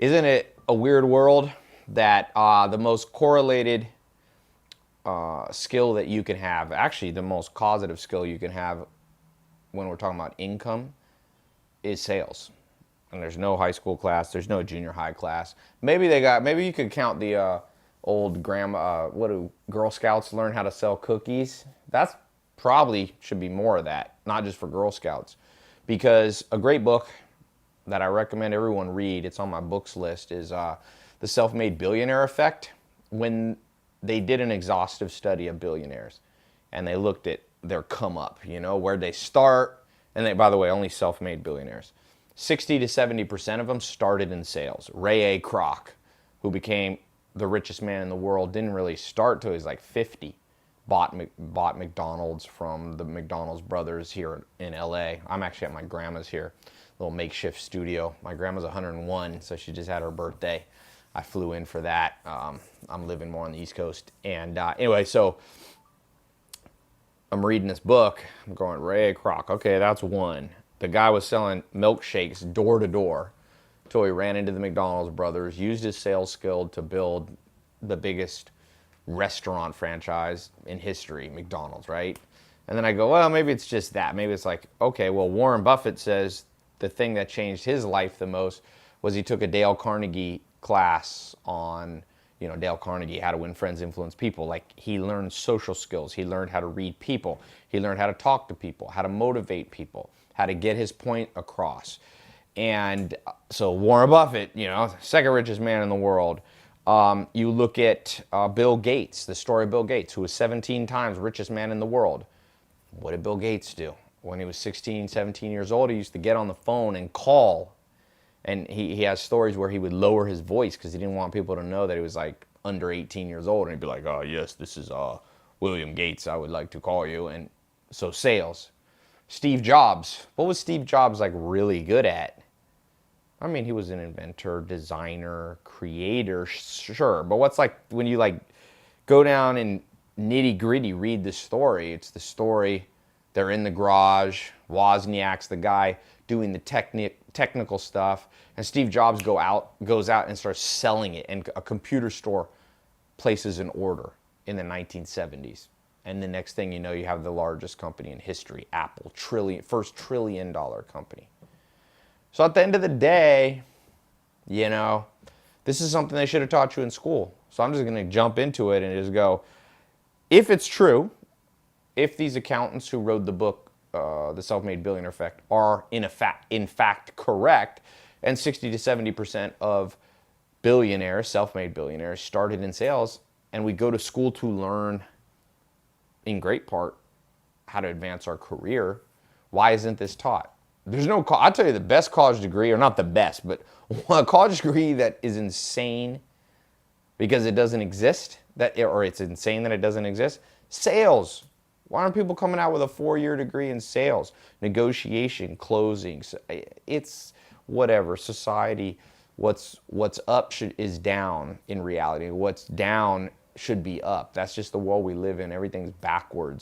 Isn't it a weird world that the most correlated skill that you can have, actually the most causative skill you can have when we're talking about income, is sales? And there's no high school class, there's no junior high class. Maybe you could count the old grandma, what do Girl Scouts learn how to sell cookies? That's probably should be more of that, not just for Girl Scouts. Because a great book that I recommend everyone read, it's on my books list, is The Self-Made Billionaire Effect. When they did an exhaustive study of billionaires and they looked at their come up, where they start, and they, by the way, only self-made billionaires. 60 to 70% of them started in sales. Ray A. Kroc, who became the richest man in the world, didn't really start till he was like 50. Bought McDonald's from the McDonald's brothers here in LA. I'm actually at my grandma's here, little makeshift studio. My grandma's 101, so she just had her birthday. I flew in for that. I'm living more on the East Coast. And anyway, so I'm reading this book. I'm going, Ray A. Kroc. Okay, that's one. The guy was selling milkshakes door to door until he ran into the McDonald's brothers, used his sales skill to build the biggest restaurant franchise in history, McDonald's, right? And then I go, well, maybe it's just that. Maybe it's like, okay, well, Warren Buffett says the thing that changed his life the most was he took a Dale Carnegie class on, Dale Carnegie, How to Win Friends, Influence People. Like, he learned social skills. He learned how to read people. He learned how to talk to people, how to motivate people, how to get his point across. And so Warren Buffett, second richest man in the world. You look at Bill Gates, the story of Bill Gates, who was 17 times richest man in the world. What did Bill Gates do? When he was 16, 17 years old, he used to get on the phone and call. And he has stories where he would lower his voice because he didn't want people to know that he was like under 18 years old. And he'd be like, oh, yes, this is William Gates. I would like to call you. And so sales. Steve Jobs. What was Steve Jobs like really good at? I mean, he was an inventor, designer, creator, sure. But what's like when you like go down and nitty gritty read the story? It's the story. They're in the garage. Wozniak's the guy doing the technical stuff, and Steve Jobs goes out and starts selling it, and a computer store places an order in the 1970s. And the next thing you know, you have the largest company in history, Apple, first $1 trillion company. So at the end of the day, this is something they should have taught you in school. So I'm just going to jump into it and just go, if it's true, if these accountants who wrote the book, The Self-Made Billionaire Effect, are in fact correct, and 60 to 70% of billionaires, self-made billionaires, started in sales, and we go to school to learn, in great part, how to advance our career, why isn't this taught? There's no, I'll tell you the best college degree, or not the best, but a college degree that is insane because it doesn't exist, or it's insane that it doesn't exist. Sales. Why aren't people coming out with a 4-year degree in sales? Negotiation, closing. It's whatever. Society, what's up is down in reality. What's down should be up. That's just the world we live in. Everything's backwards.